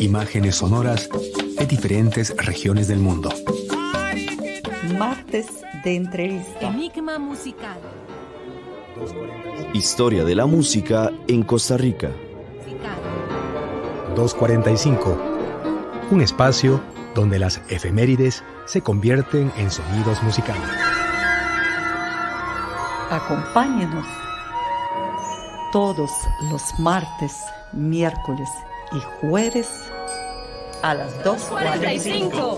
imágenes sonoras de diferentes regiones del mundo. Martes de entrevista. Enigma musical. Historia de la música en Costa Rica. 245. Un espacio donde las efemérides se convierten en sonidos musicales. Acompáñenos todos los martes, miércoles y jueves a las 2:45.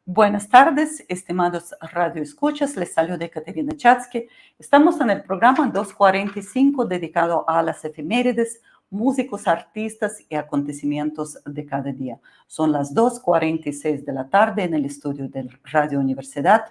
Buenas tardes, estimados radioescuchas. Les saluda Caterina Chatzky. Estamos en el programa 245 dedicado a las efemérides, músicos, artistas y acontecimientos de cada día. Son las 2:46 de la tarde en el estudio de Radio Universidad.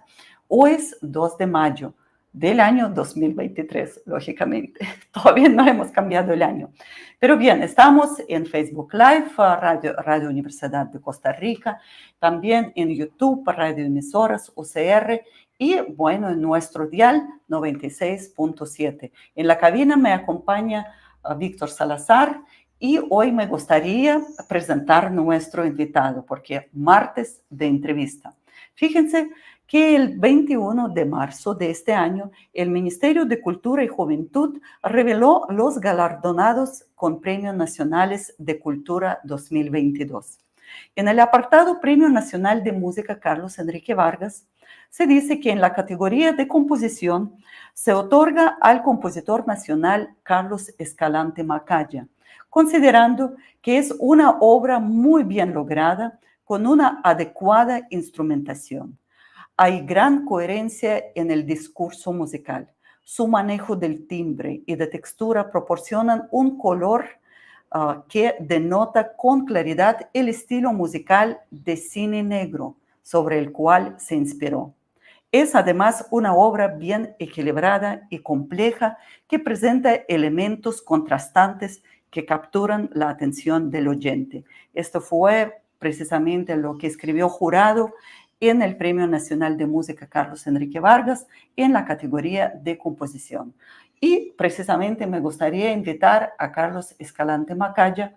Hoy es 2 de mayo del año 2023, lógicamente. Todavía no hemos cambiado el año. Pero bien, estamos en Facebook Live, Radio Universidad de Costa Rica, también en YouTube, Radio Emisoras, UCR, y bueno, en nuestro dial 96.7. En la cabina me acompaña Víctor Salazar y hoy me gustaría presentar nuestro invitado, porque martes de entrevista. Fíjense que el 21 de marzo de este año, el Ministerio de Cultura y Juventud reveló los galardonados con Premios Nacionales de Cultura 2022. En el apartado Premio Nacional de Música Carlos Enrique Vargas, se dice que en la categoría de composición se otorga al compositor nacional Carlos Escalante Macaya, considerando que es una obra muy bien lograda con una adecuada instrumentación. Hay gran coherencia en el discurso musical. Su manejo del timbre y de textura proporcionan un color que denota con claridad el estilo musical de cine negro sobre el cual se inspiró. Es además una obra bien equilibrada y compleja que presenta elementos contrastantes que capturan la atención del oyente. Esto fue precisamente lo que escribió Jurado en el Premio Nacional de Música Carlos Enrique Vargas en la categoría de composición. Y precisamente me gustaría invitar a Carlos Escalante Macaya,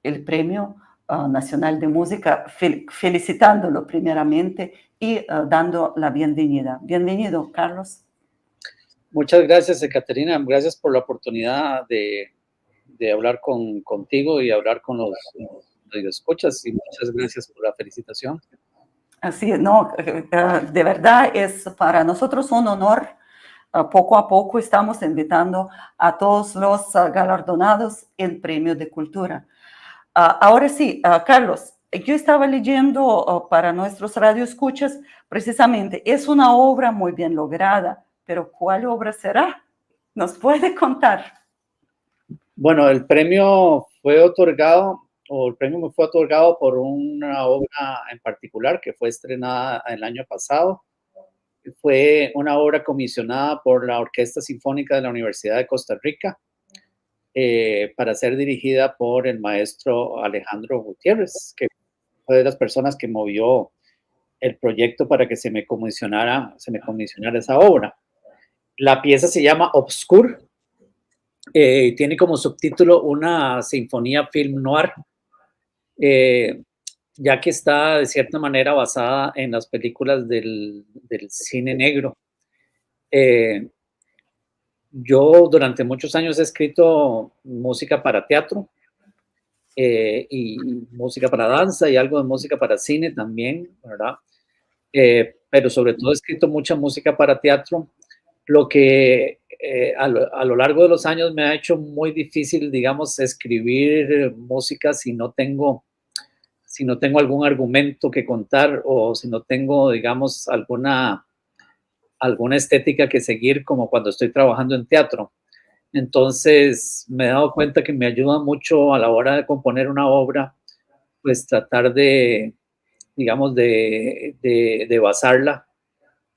el Premio Nacional de Música, felicitándolo primeramente y dando la bienvenida. Bienvenido, Carlos. Muchas gracias, Caterina. Gracias por la oportunidad de hablar contigo y hablar con los radioescuchas, y muchas gracias por la felicitación. Así, no, de verdad es para nosotros un honor. Poco a poco estamos invitando a todos los galardonados en Premio de Cultura. Ahora sí, Carlos, yo estaba leyendo para nuestros radioescuchas, precisamente, es una obra muy bien lograda, pero ¿cuál obra será? ¿Nos puede contar? Bueno, el premio me fue otorgado por una obra en particular que fue estrenada el año pasado. Fue una obra comisionada por la Orquesta Sinfónica de la Universidad de Costa Rica para ser dirigida por el maestro Alejandro Gutiérrez, que fue de las personas que movió el proyecto para que se me comisionara esa obra. La pieza se llama Obscur. Tiene como subtítulo una sinfonía film noir, ya que está de cierta manera basada en las películas del cine negro. Yo durante muchos años he escrito música para teatro y música para danza y algo de música para cine también, ¿verdad? Pero sobre todo he escrito mucha música para teatro, lo que a lo largo de los años me ha hecho muy difícil, digamos, escribir música si no tengo algún argumento que contar o si no tengo, digamos, alguna estética que seguir, como cuando estoy trabajando en teatro. Entonces me he dado cuenta que me ayuda mucho a la hora de componer una obra, pues tratar de, digamos, de basarla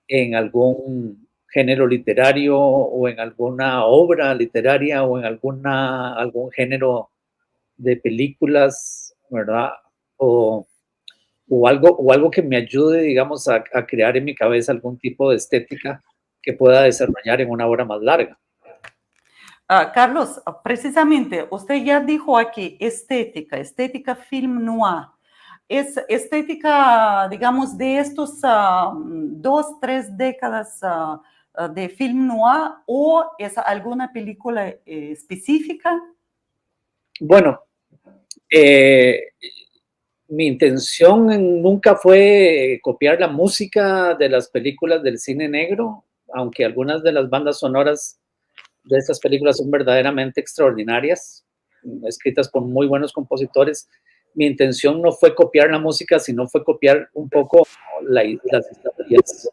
en algún género literario o en alguna obra literaria o en algún género de películas, ¿verdad? O algo que me ayude, digamos, a crear en mi cabeza algún tipo de estética que pueda desarrollar en una obra más larga. Carlos, precisamente, usted ya dijo aquí estética film noir. ¿Es estética, digamos, de estos 2, 3 décadas de film noir o es alguna película específica? Bueno, mi intención nunca fue copiar la música de las películas del cine negro, aunque algunas de las bandas sonoras de estas películas son verdaderamente extraordinarias, escritas por muy buenos compositores. Mi intención no fue copiar la música, sino fue copiar un poco las historias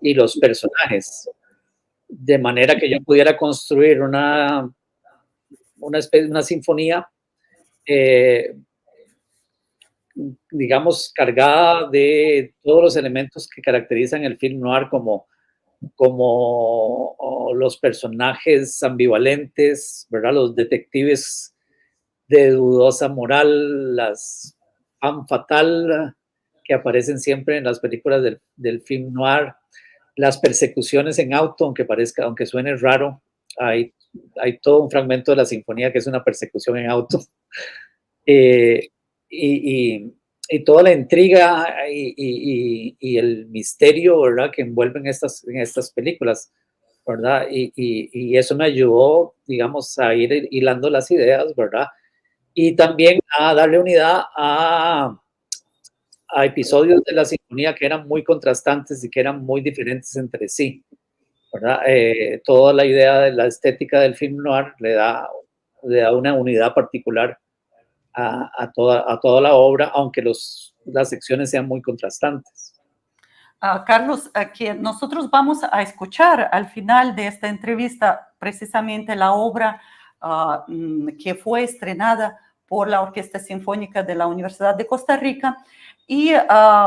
y los personajes, de manera que yo pudiera construir una sinfonía, digamos, cargada de todos los elementos que caracterizan el film noir, como los personajes ambivalentes, ¿verdad? Los detectives de dudosa moral, las femme fatale que aparecen siempre en las películas del film noir, las persecuciones en auto, aunque suene raro, hay todo un fragmento de la sinfonía que es una persecución en auto. Y toda la intriga y el misterio, ¿verdad?, que envuelven estas películas, ¿verdad? Y eso me ayudó, digamos, a ir hilando las ideas, ¿verdad? Y también a darle unidad a episodios de la sinfonía que eran muy contrastantes y que eran muy diferentes entre sí, ¿verdad? Toda la idea de la estética del film noir le da una unidad particular a toda la obra, aunque las secciones sean muy contrastantes. Carlos, que nosotros vamos a escuchar al final de esta entrevista precisamente la obra que fue estrenada por la Orquesta Sinfónica de la Universidad de Costa Rica. ¿Y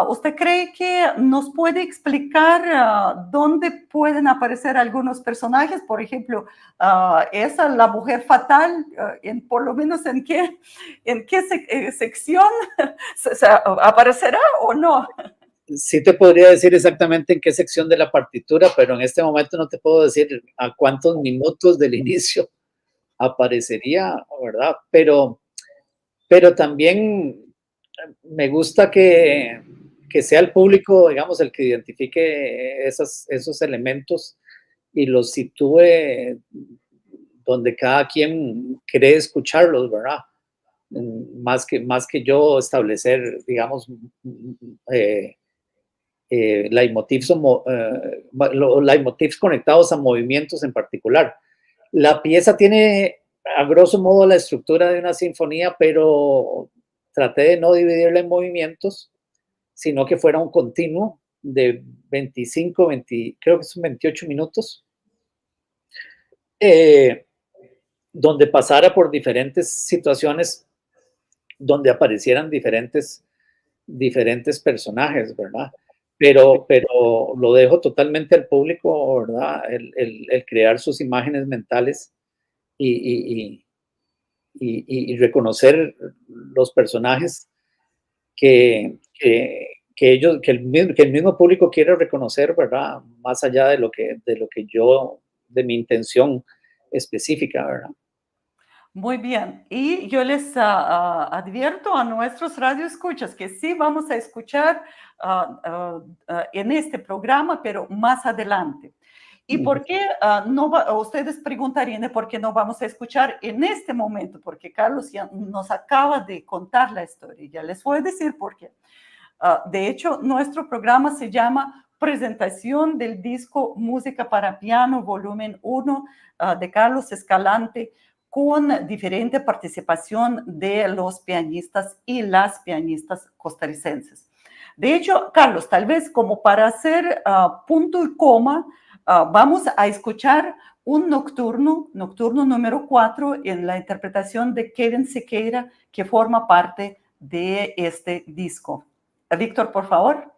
usted cree que nos puede explicar dónde pueden aparecer algunos personajes? Por ejemplo, esa, la mujer fatal, por lo menos en qué sección aparecerá o no. Sí te podría decir exactamente en qué sección de la partitura, pero en este momento no te puedo decir a cuántos minutos del inicio aparecería, ¿verdad? Pero también me gusta que sea el público, digamos, el que identifique esos elementos y los sitúe donde cada quien cree escucharlos, ¿verdad? Más que yo establecer, digamos, leitmotivs conectados a movimientos en particular. La pieza tiene, a grosso modo, la estructura de una sinfonía, pero traté de no dividirla en movimientos, sino que fuera un continuo de 25, 20, creo que son 28 minutos, donde pasara por diferentes situaciones, donde aparecieran diferentes personajes, ¿verdad? Pero lo dejo totalmente al público, ¿verdad? El crear sus imágenes mentales y reconocer los personajes que el mismo público quiere reconocer, ¿verdad? Más allá de lo que de mi intención específica, ¿verdad? Muy bien, y yo les advierto a nuestros radioescuchas que sí vamos a escuchar en este programa, pero más adelante. ¿Y por qué ustedes preguntarían por qué no vamos a escuchar en este momento? Porque Carlos ya nos acaba de contar la historia, ya les voy a decir por qué. De hecho, nuestro programa se llama Presentación del disco Música para Piano, volumen 1 de Carlos Escalante, con diferente participación de los pianistas y las pianistas costarricenses. De hecho, Carlos, tal vez como para hacer punto y coma, vamos a escuchar un nocturno número 4 en la interpretación de Kevin Sequeira, que forma parte de este disco. Víctor, por favor.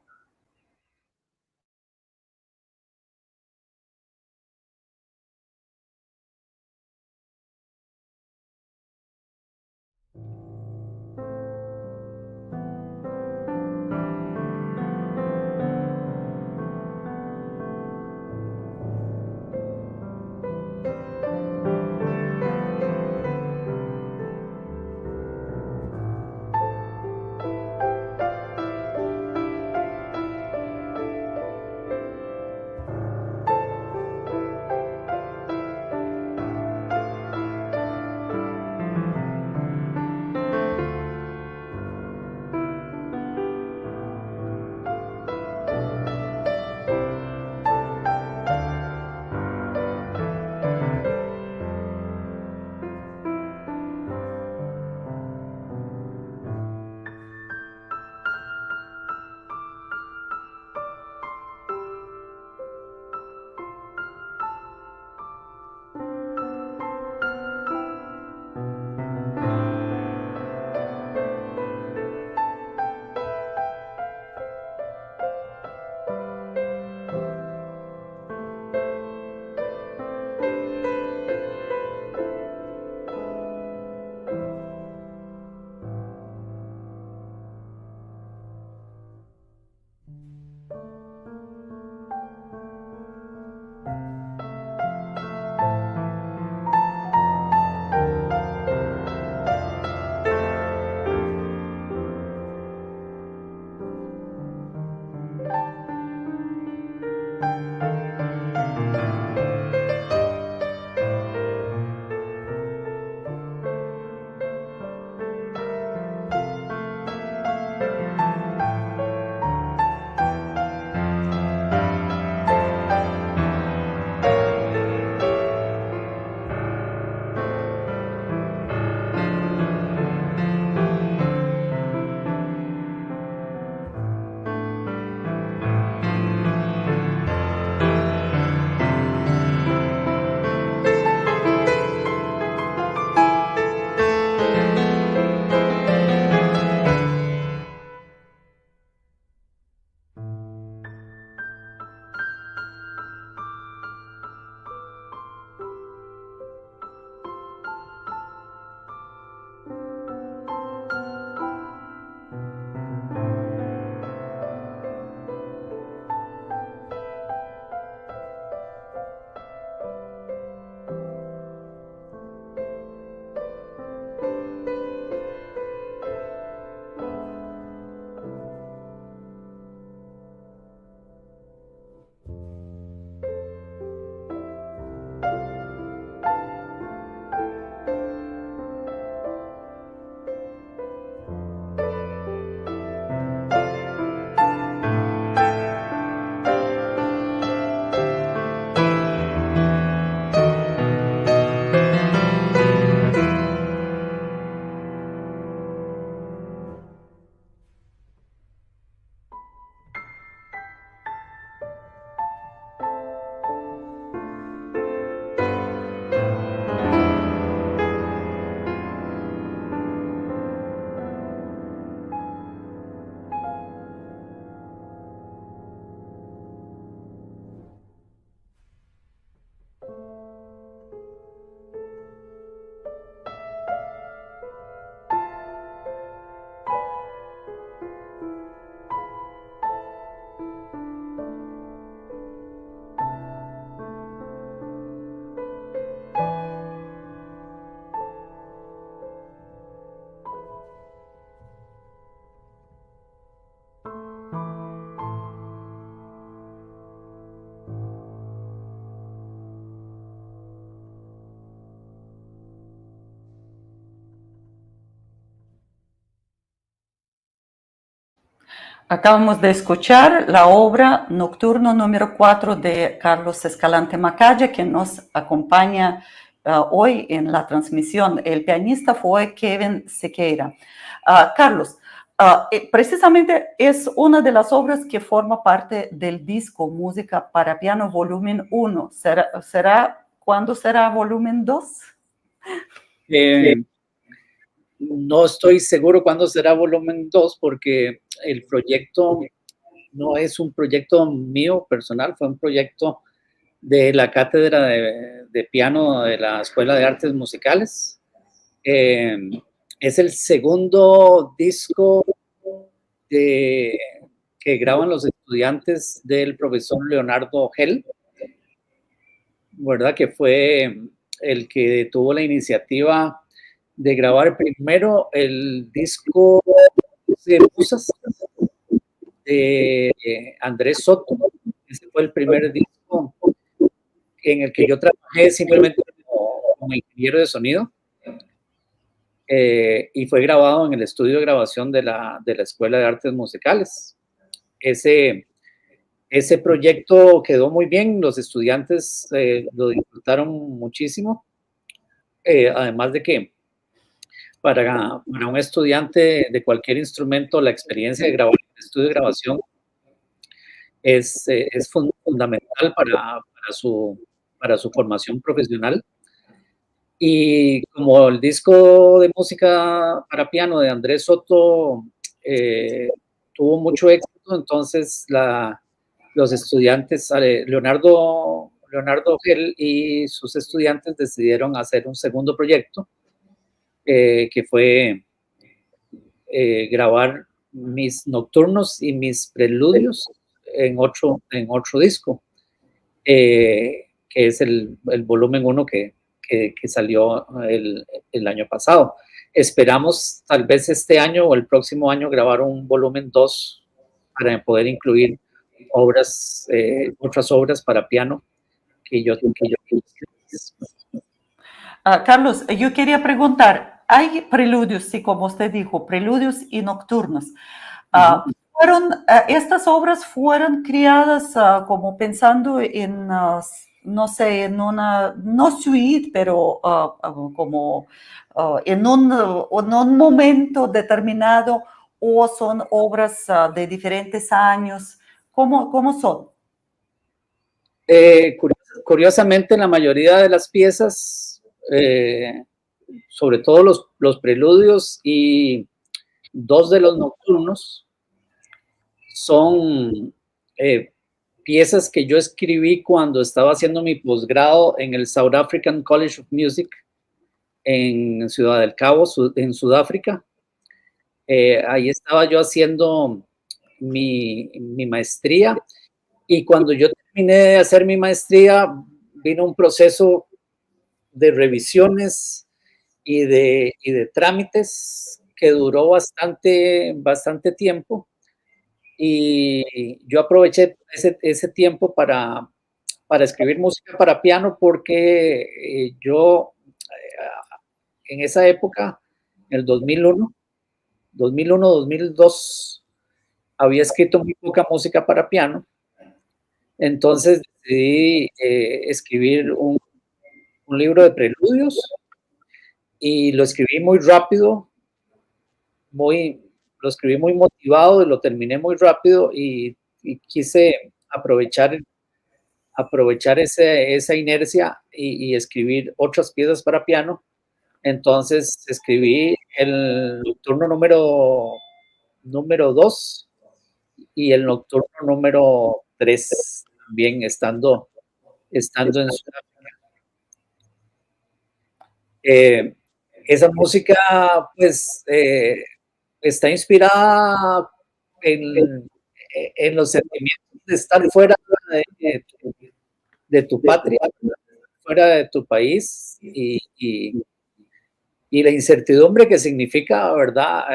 Acabamos de escuchar la obra Nocturno número 4 de Carlos Escalante Macaya, que nos acompaña hoy en la transmisión. El pianista fue Kevin Sequeira. Carlos, precisamente es una de las obras que forma parte del disco Música para Piano Volumen 1. ¿Cuándo será Volumen 2? No estoy seguro cuándo será volumen 2 porque el proyecto no es un proyecto mío personal, fue un proyecto de la cátedra de piano de la Escuela de Artes Musicales. Es el segundo disco que graban los estudiantes del profesor Leonardo Gell, ¿verdad? Que fue el que tuvo la iniciativa de grabar primero el disco de musas de Andrés Soto. Ese fue el primer disco en el que yo trabajé simplemente como ingeniero de sonido, y fue grabado en el estudio de grabación de la Escuela de Artes Musicales. Ese proyecto quedó muy bien, los estudiantes lo disfrutaron muchísimo, además de que para un estudiante de cualquier instrumento, la experiencia de grabar en el estudio de grabación es fundamental para su formación profesional. Y como el disco de música para piano de Andrés Soto tuvo mucho éxito, entonces los estudiantes, Leonardo Gell y sus estudiantes decidieron hacer un segundo proyecto, que fue grabar mis nocturnos y mis preludios en otro disco, que es el volumen 1 que salió el año pasado. Esperamos tal vez este año o el próximo año grabar un volumen 2 para poder incluir otras obras para piano que yo Carlos, yo quería preguntar, hay preludios, sí, como usted dijo, preludios y nocturnos. Estas obras fueron creadas como pensando en, no sé, en una, no suite, pero como en un momento determinado, o son obras de diferentes años. ¿Cómo son? Curiosamente, la mayoría de las piezas, sobre todo los preludios y 2 de los nocturnos, son piezas que yo escribí cuando estaba haciendo mi posgrado en el South African College of Music en Ciudad del Cabo, en Sudáfrica. Ahí estaba yo haciendo mi maestría, y cuando yo terminé de hacer mi maestría vino un proceso de revisiones y de trámites que duró bastante tiempo, y yo aproveché ese tiempo para escribir música para piano porque yo en esa época, en el 2002, había escrito muy poca música para piano. Entonces decidí escribir un libro de preludios, y lo escribí muy rápido, lo escribí muy motivado y lo terminé muy rápido, y quise aprovechar esa inercia y escribir otras piezas para piano. Entonces escribí el nocturno número 2 y el nocturno número 3, también estando en Sudáfrica. Esa música, pues, está inspirada en los sentimientos de estar fuera de tu patria, fuera de tu país, y la incertidumbre que significa, ¿verdad?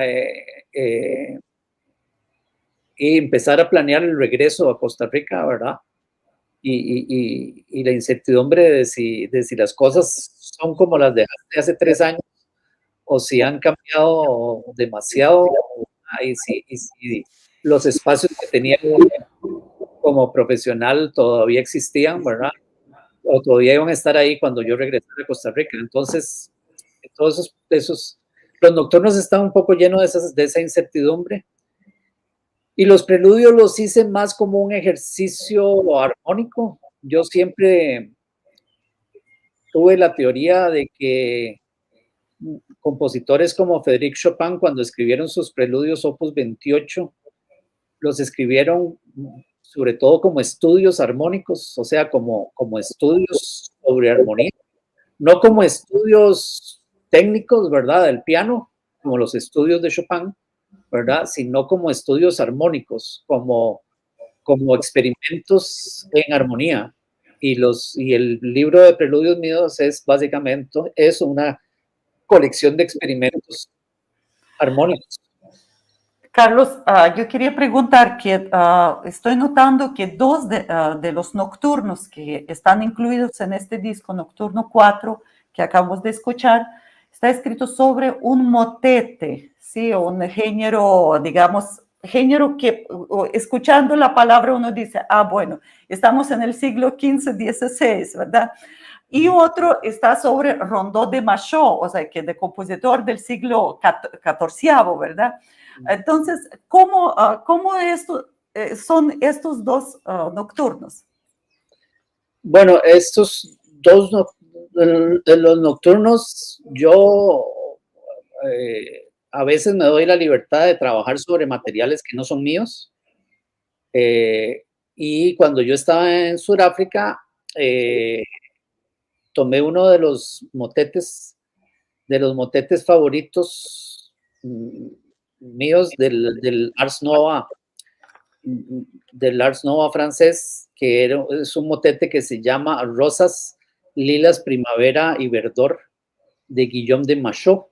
Y empezar a planear el regreso a Costa Rica, ¿verdad? Y la incertidumbre de si las cosas son como las de hace 3 años o si han cambiado demasiado, y si los espacios que tenía como profesional todavía existían, ¿verdad? O todavía iban a estar ahí cuando yo regresara a Costa Rica. Entonces, todos los nocturnos están un poco llenos de esa incertidumbre. Y los preludios los hice más como un ejercicio armónico. Yo siempre tuve la teoría de que compositores como Frédéric Chopin, cuando escribieron sus preludios Opus 28, los escribieron sobre todo como estudios armónicos, o sea, como estudios sobre armonía, no como estudios técnicos, ¿verdad?, del piano, como los estudios de Chopin, ¿verdad?, sino como estudios armónicos, como experimentos en armonía. Y el libro de Preludios míos es básicamente una colección de experimentos armónicos. Carlos, yo quería preguntar que estoy notando que dos de los nocturnos que están incluidos en este disco, Nocturno 4, que acabamos de escuchar, está escrito sobre un motete, ¿sí? Un género, digamos, género que escuchando la palabra uno dice, bueno, estamos en el siglo XV, XVI, ¿verdad? Y otro está sobre Rondó de Machaut, o sea, que de compositor del siglo XIV, ¿verdad? Entonces, ¿cómo son estos dos nocturnos? Bueno, estos dos de los nocturnos, yo a veces me doy la libertad de trabajar sobre materiales que no son míos. Y cuando yo estaba en Sudáfrica, tomé uno de los motetes favoritos míos del Ars Nova francés, que es un motete que se llama Rosas, Lilas, Primavera y Verdor, de Guillaume de Machaut.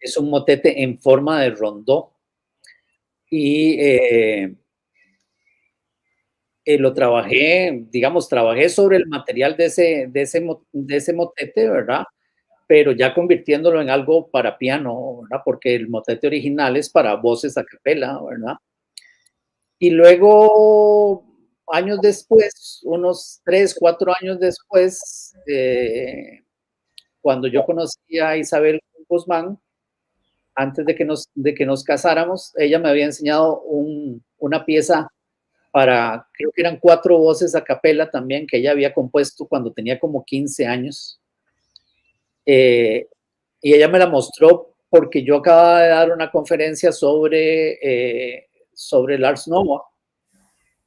Es un motete en forma de rondó. Y lo trabajé sobre el material de ese motete, ¿verdad? Pero ya convirtiéndolo en algo para piano, ¿verdad? Porque el motete original es para voces a capela, ¿verdad? Y luego, años después, unos 3, 4 años después, cuando yo conocí a Isabel Guzmán, antes de que nos casáramos, ella me había enseñado una pieza creo que eran 4 voces a capela también, que ella había compuesto cuando tenía como 15 años. Y ella me la mostró porque yo acababa de dar una conferencia sobre el Ars Nova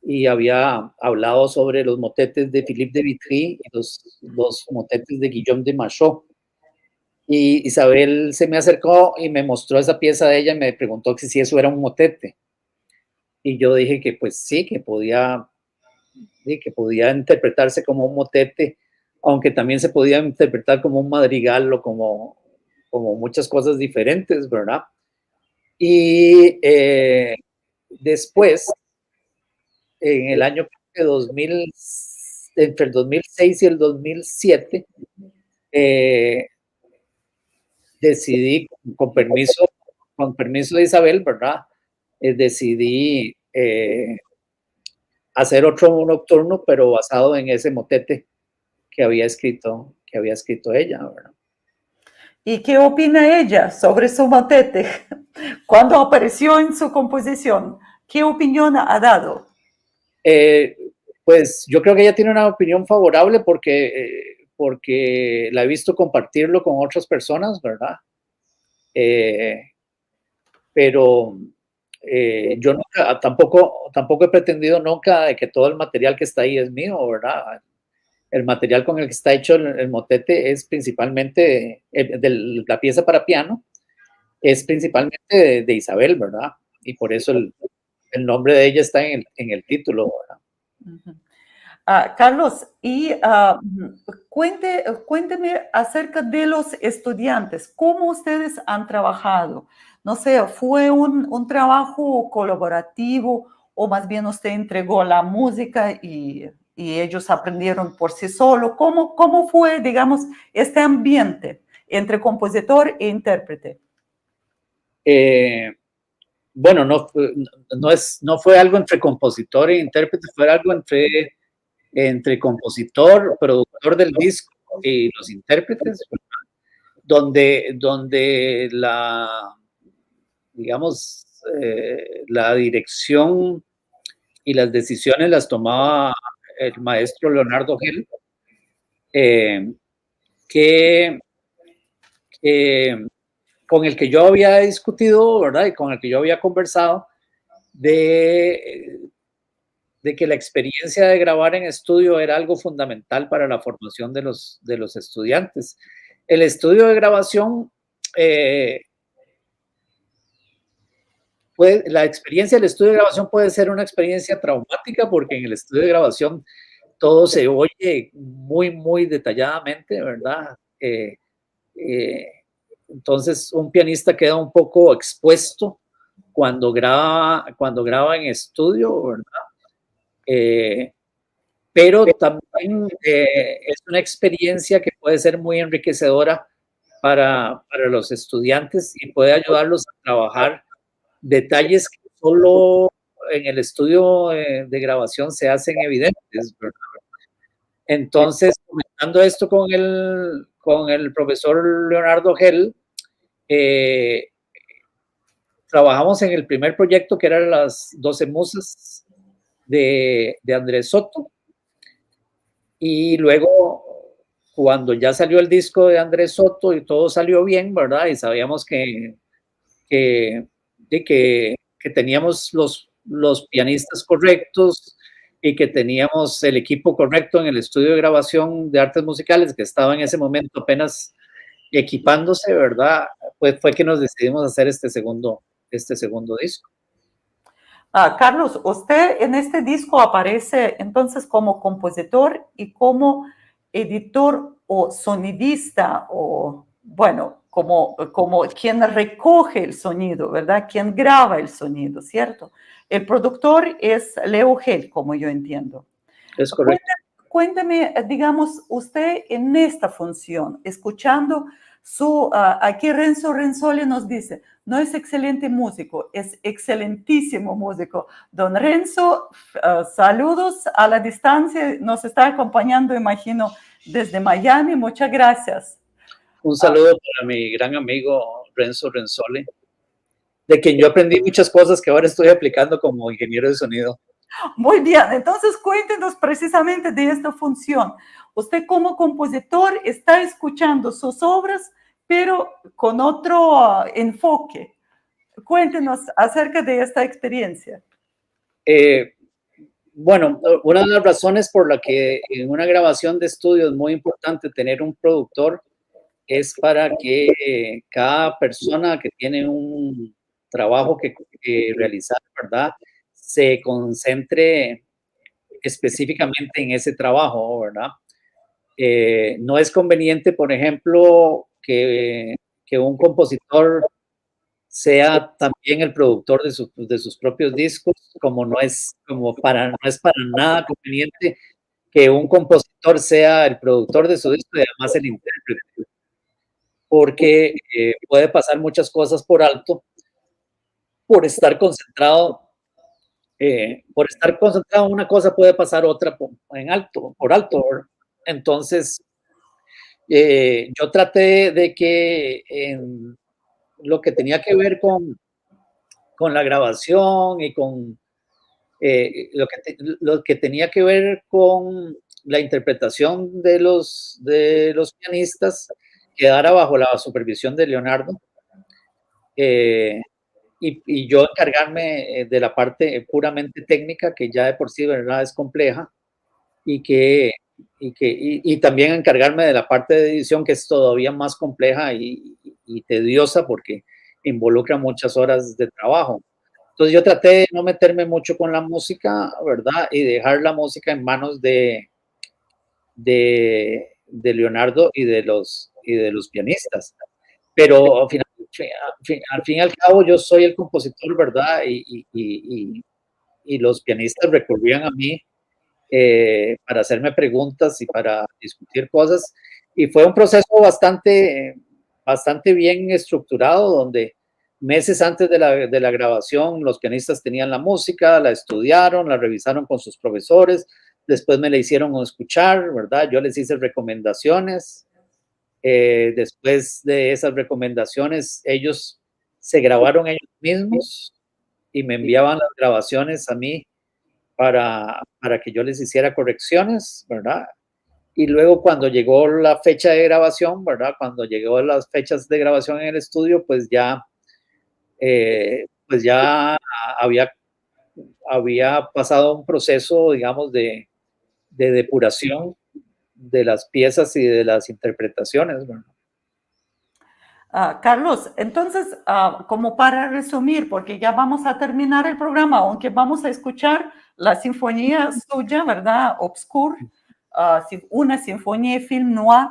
y había hablado sobre los motetes de Philippe de Vitry y los motetes de Guillaume de Machaut. Y Isabel se me acercó y me mostró esa pieza de ella y me preguntó si eso era un motete. Y yo dije que pues sí, que podía interpretarse como un motete, aunque también se podía interpretar como un madrigal o como muchas cosas diferentes, ¿verdad? Y después, en el año 2000, entre el 2006 y el 2007, decidí, con permiso de Isabel, ¿verdad? Decidí hacer otro nocturno, pero basado en ese motete que había escrito ella, ¿verdad? ¿Y qué opina ella sobre su motete? Cuando apareció en su composición, ¿qué opinión ha dado? Pues yo creo que ella tiene una opinión favorable porque la he visto compartirlo con otras personas, ¿verdad? Pero yo nunca, tampoco he pretendido nunca de que todo el material que está ahí es mío, ¿verdad? El material con el que está hecho el motete es principalmente de la pieza para piano, es principalmente de Isabel, ¿verdad? Y por eso el nombre de ella está en el título, ¿verdad? Uh-huh. Carlos, y cuénteme acerca de los estudiantes. ¿Cómo ustedes han trabajado? No sé, ¿fue un trabajo colaborativo o más bien usted entregó la música y ellos aprendieron por sí solos? ¿Cómo fue, digamos, este ambiente entre compositor e intérprete? bueno, no fue algo entre compositor e intérprete, fue algo entre compositor, productor del disco y los intérpretes, donde digamos, la dirección y las decisiones las tomaba el maestro Leonardo Gel, que con el que yo había discutido, ¿verdad? Y con el que yo había conversado de que la experiencia de grabar en estudio era algo fundamental para la formación de los estudiantes. El estudio de grabación, la experiencia del estudio de grabación puede ser una experiencia traumática porque en el estudio de grabación todo se oye muy, muy detalladamente, ¿verdad? Entonces un pianista queda un poco expuesto cuando graba en estudio, ¿verdad? Pero también es una experiencia que puede ser muy enriquecedora para los estudiantes y puede ayudarlos a trabajar detalles que solo en el estudio de grabación se hacen evidentes, ¿verdad? Entonces, comentando esto con el profesor Leonardo Gel, trabajamos en el primer proyecto que eran las 12 musas de Andrés Soto, y luego cuando ya salió el disco de Andrés Soto y todo salió bien, ¿verdad? Y sabíamos que teníamos los pianistas correctos y que teníamos el equipo correcto en el estudio de grabación de artes musicales que estaba en ese momento apenas equipándose, ¿verdad? Pues fue que nos decidimos hacer este segundo disco. Carlos, usted en este disco aparece entonces como compositor y como editor o sonidista, o bueno, como quien recoge el sonido, ¿verdad? Quien graba el sonido, ¿cierto? El productor es Leo Gel, como yo entiendo. Es correcto. Cuéntame, digamos, usted en esta función, escuchando aquí Renzo Renzoli nos dice, no es excelente músico, es excelentísimo músico. Don Renzo, saludos a la distancia, nos está acompañando, imagino, desde Miami. Muchas gracias. Un saludo para mi gran amigo Renzo Renzoli, de quien yo aprendí muchas cosas que ahora estoy aplicando como ingeniero de sonido. Muy bien, entonces cuéntenos precisamente de esta función. Usted como compositor está escuchando sus obras, pero con otro enfoque. Cuéntenos acerca de esta experiencia. Bueno, una de las razones por la que en una grabación de estudio es muy importante tener un productor es para que cada persona que tiene un trabajo que realizar, ¿verdad?, se concentre específicamente en ese trabajo, ¿verdad? No es conveniente, por ejemplo, que un compositor sea también el productor de sus propios discos, como no es para nada conveniente que un compositor sea el productor de su disco y además el intérprete, porque puede pasar muchas cosas por alto por estar concentrado. Por estar concentrado en una cosa puede pasar otra por alto. Entonces, yo traté de que en lo que tenía que ver con la grabación y con lo que tenía que ver con la interpretación de los pianistas, quedara bajo la supervisión de Leonardo. Y yo encargarme de la parte puramente técnica, que ya de por sí, ¿verdad?, es compleja, y también encargarme de la parte de edición, que es todavía más compleja y tediosa porque involucra muchas horas de trabajo. Entonces yo traté de no meterme mucho con la música, ¿verdad?, y dejar la música en manos de Leonardo y de los pianistas. Pero al fin y al cabo yo soy el compositor, ¿verdad? Y los pianistas recurrían a mí para hacerme preguntas y para discutir cosas. Y fue un proceso bastante bien estructurado, Meses antes de la grabación, los pianistas tenían la música, la estudiaron, la revisaron con sus profesores, después me la hicieron escuchar, ¿verdad? Yo les hice recomendaciones. Después de esas recomendaciones, ellos se grabaron ellos mismos y me enviaban las grabaciones a mí para que yo les hiciera correcciones, ¿verdad? Y luego cuando llegó la fecha de grabación, ¿verdad? Cuando llegó las fechas de grabación en el estudio, pues ya había pasado un proceso, digamos, de depuración de las piezas y de las interpretaciones, ¿verdad? Carlos, entonces, como para resumir, porque ya vamos a terminar el programa, aunque vamos a escuchar la sinfonía suya, ¿verdad? Obscur, una sinfonía de film noir.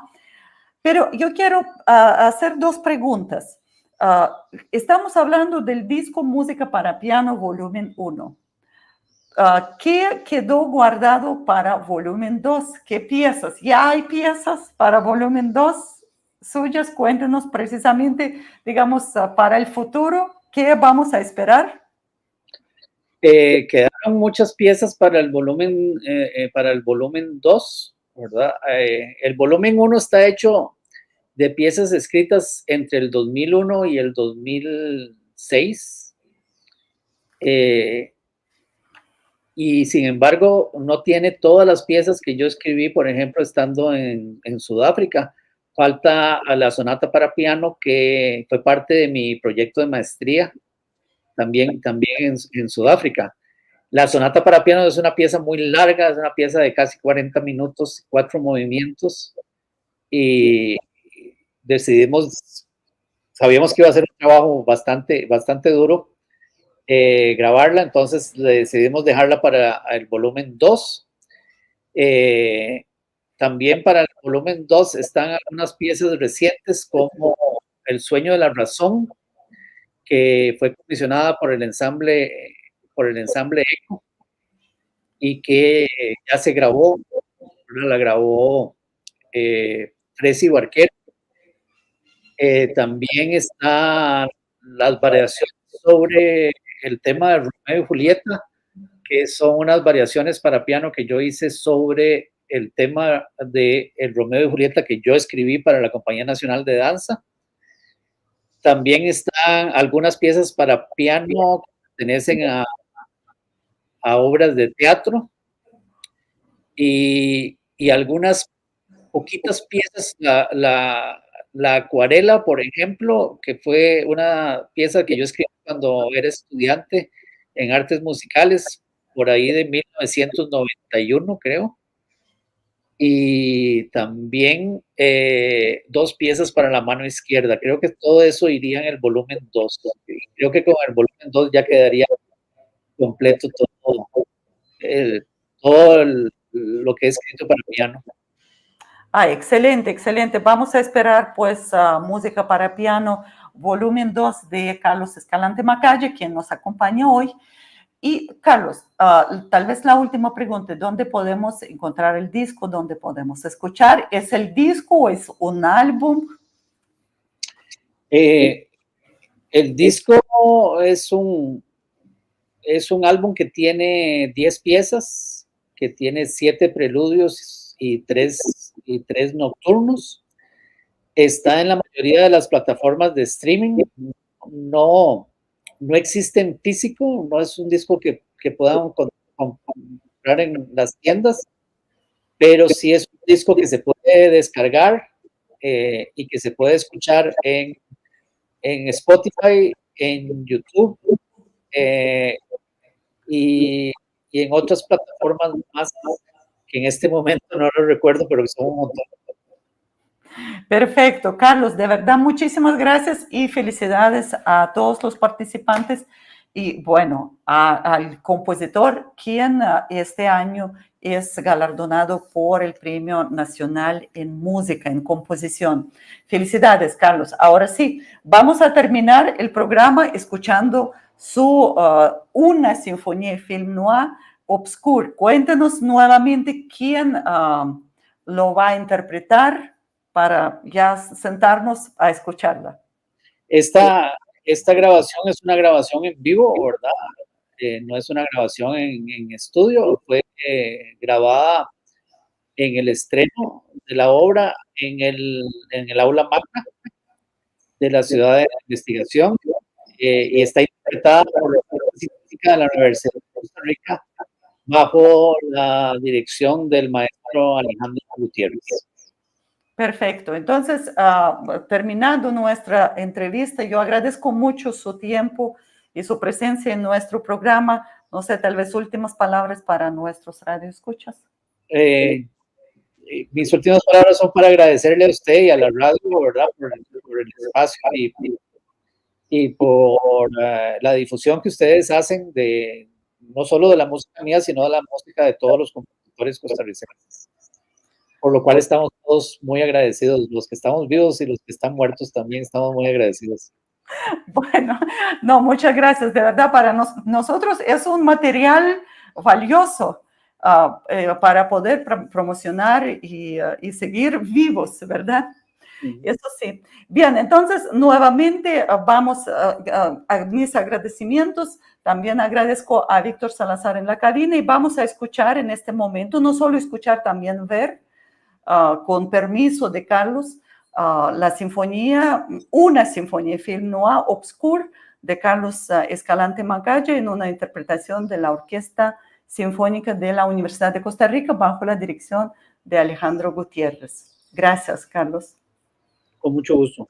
Pero yo quiero hacer dos preguntas. Estamos hablando del disco Música para Piano, volumen 1. ¿Qué quedó guardado para volumen 2? ¿Qué piezas? ¿Ya hay piezas para volumen 2 suyas? Cuéntenos precisamente, digamos, para el futuro, ¿qué vamos a esperar? Quedaron muchas piezas para el volumen 2, ¿verdad? El volumen 1 está hecho de piezas escritas entre el 2001 y el 2006. Y sin embargo, no tiene todas las piezas que yo escribí, por ejemplo, estando en Sudáfrica. Falta la sonata para piano, que fue parte de mi proyecto de maestría, también en Sudáfrica. La sonata para piano es una pieza muy larga, es una pieza de casi 40 minutos, 4 movimientos, y sabíamos que iba a ser un trabajo bastante duro grabarla, entonces decidimos dejarla para el volumen 2. También para el volumen 2 están algunas piezas recientes como El sueño de la razón, que fue comisionada por el ensamble ECO y que ya se grabó, la grabó Tracy Barquero. También están las variaciones sobre el tema de Romeo y Julieta, que son unas variaciones para piano que yo hice sobre el tema de el Romeo y Julieta que yo escribí para la Compañía Nacional de Danza. También están algunas piezas para piano que pertenecen a obras de teatro y algunas poquitas piezas, la acuarela, por ejemplo, que fue una pieza que yo escribí cuando era estudiante en artes musicales, por ahí de 1991, creo. Y también 2 piezas para la mano izquierda. Creo que todo eso iría en el volumen 2. Creo que con el volumen 2 ya quedaría completo todo lo que he escrito para piano. Excelente, excelente. Vamos a esperar, pues, Música para Piano, volumen 2 de Carlos Escalante Macaya, quien nos acompaña hoy. Y, Carlos, tal vez la última pregunta, ¿dónde podemos encontrar el disco? ¿Dónde podemos escuchar? ¿Es el disco o es un álbum? El disco es un álbum que tiene 10 piezas, que tiene 7 preludios y 3 nocturnos. Está en la mayoría de las plataformas de streaming. No existe en físico, no es un disco que puedan comprar en las tiendas, pero sí es un disco que se puede descargar y que se puede escuchar en Spotify, en YouTube y en otras plataformas más que en este momento no lo recuerdo, pero que son un montón. Perfecto, Carlos, de verdad muchísimas gracias y felicidades a todos los participantes y bueno, al compositor, quien este año es galardonado por el Premio Nacional en Música, en Composición. Felicidades, Carlos. Ahora sí, vamos a terminar el programa escuchando una sinfonía de film noir, Obscur. Cuéntenos nuevamente quién lo va a interpretar para ya sentarnos a escucharla. Esta esta grabación es una grabación en vivo, ¿verdad? No es una grabación en estudio, fue grabada en el estreno de la obra en el aula magna de la ciudad de investigación y está interpretada por la Orquesta Sinfónica de la Universidad de Costa Rica bajo la dirección del maestro Alejandro Gutiérrez. Perfecto. Entonces, terminando nuestra entrevista, yo agradezco mucho su tiempo y su presencia en nuestro programa. No sé, tal vez últimas palabras para nuestros radioescuchas. Mis últimas palabras son para agradecerle a usted y a la radio, ¿verdad? Por el espacio y por la difusión que ustedes hacen de no solo de la música mía, sino de la música de todos los compositores costarricenses. Por lo cual estamos todos muy agradecidos, los que estamos vivos y los que están muertos también estamos muy agradecidos. Bueno, no, muchas gracias. De verdad, para nosotros es un material valioso para poder promocionar y seguir vivos, ¿verdad? Eso sí. Bien, entonces nuevamente vamos a mis agradecimientos. También agradezco a Víctor Salazar en la cabina y vamos a escuchar en este momento, no solo escuchar, también ver, con permiso de Carlos, la sinfonía, una sinfonía film noir obscur de Carlos Escalante Macaya en una interpretación de la Orquesta Sinfónica de la Universidad de Costa Rica bajo la dirección de Alejandro Gutiérrez. Gracias, Carlos. Con mucho gusto.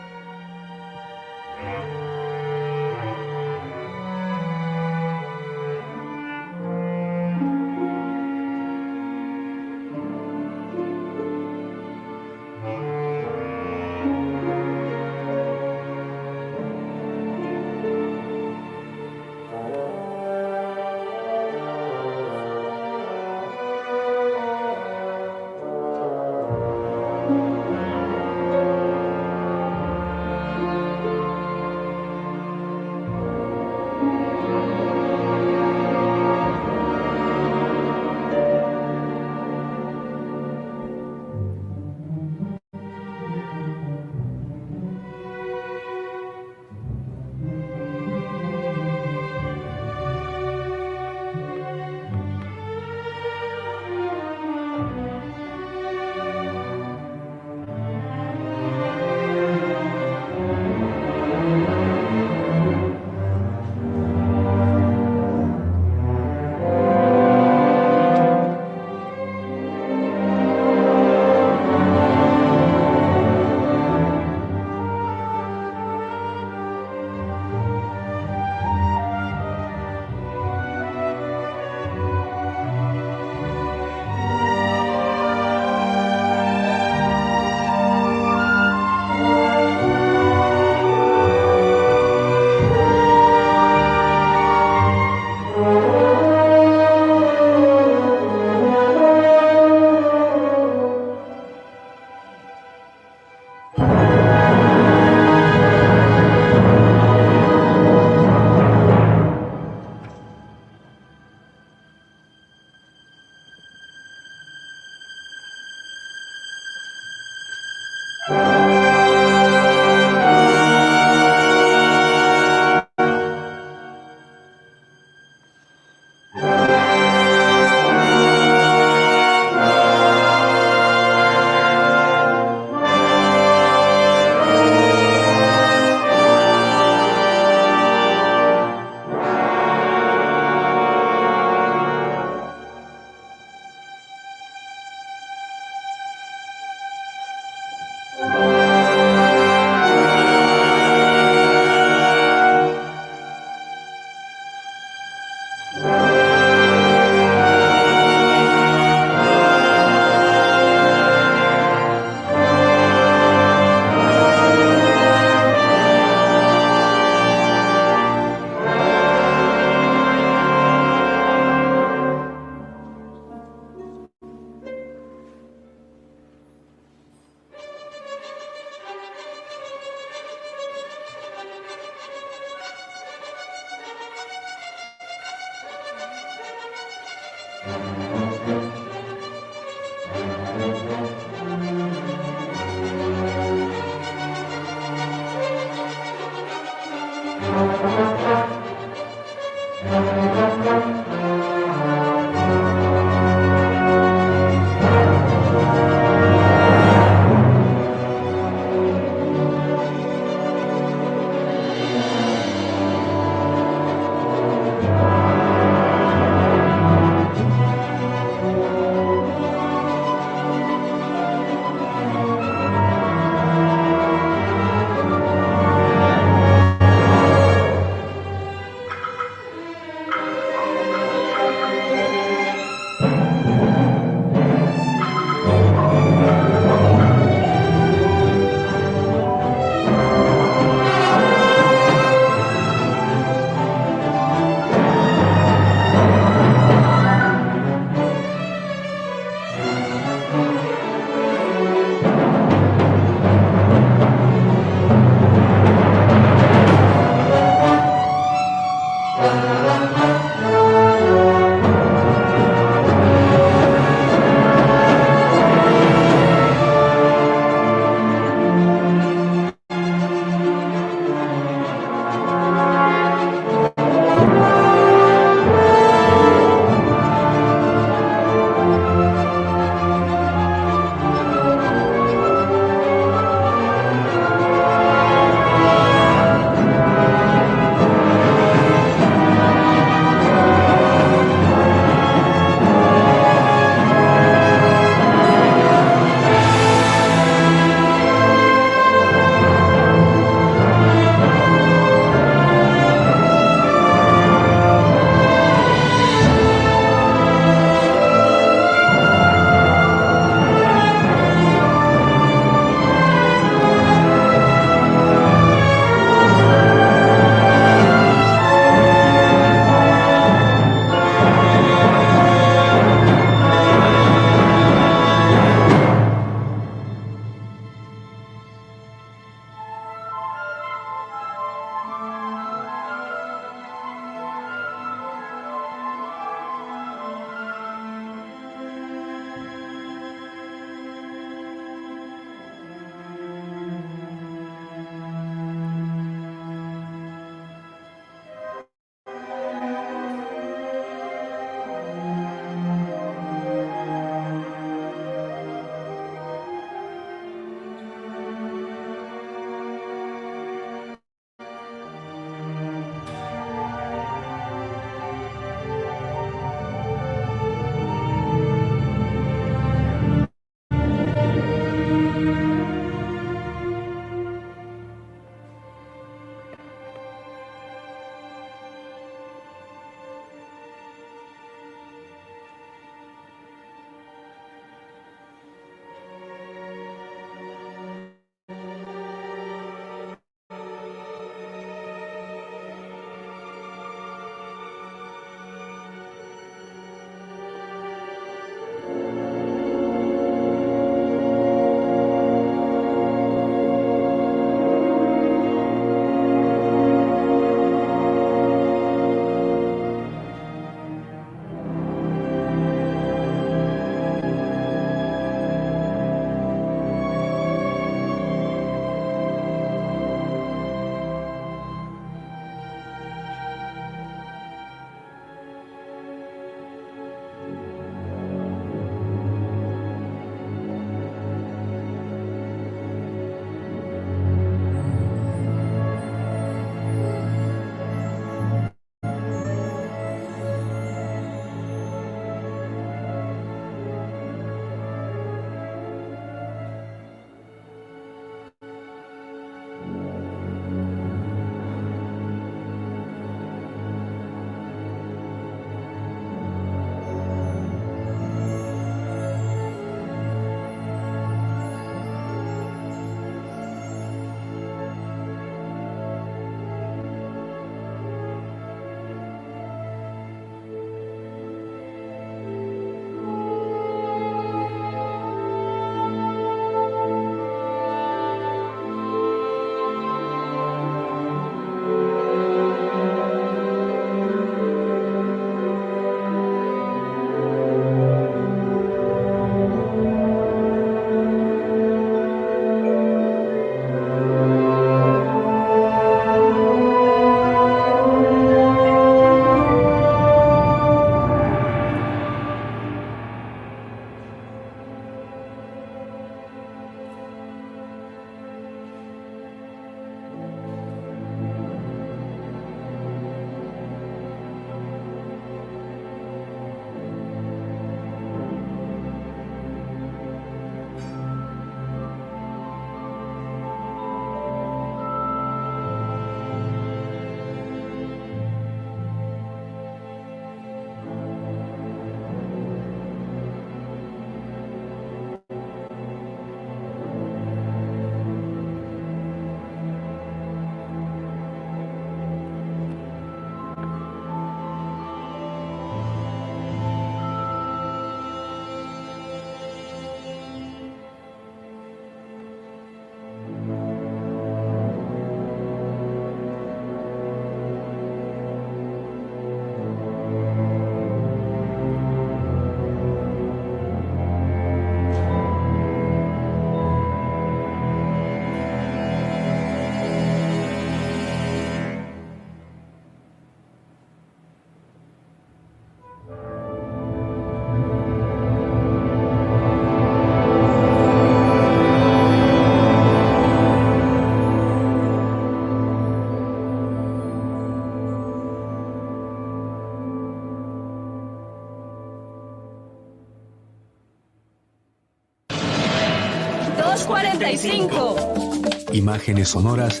2:45. Imágenes sonoras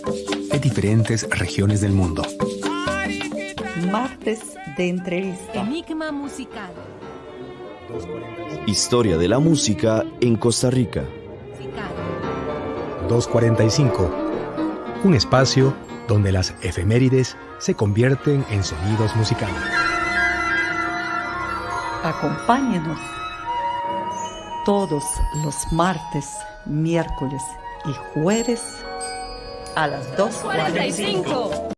de diferentes regiones del mundo. Martes de entrevista. Enigma musical. Historia de la música en Costa Rica. 2:45. Un espacio donde las efemérides se convierten en sonidos musicales. Acompáñenos todos los martes, miércoles y jueves a las 2:45.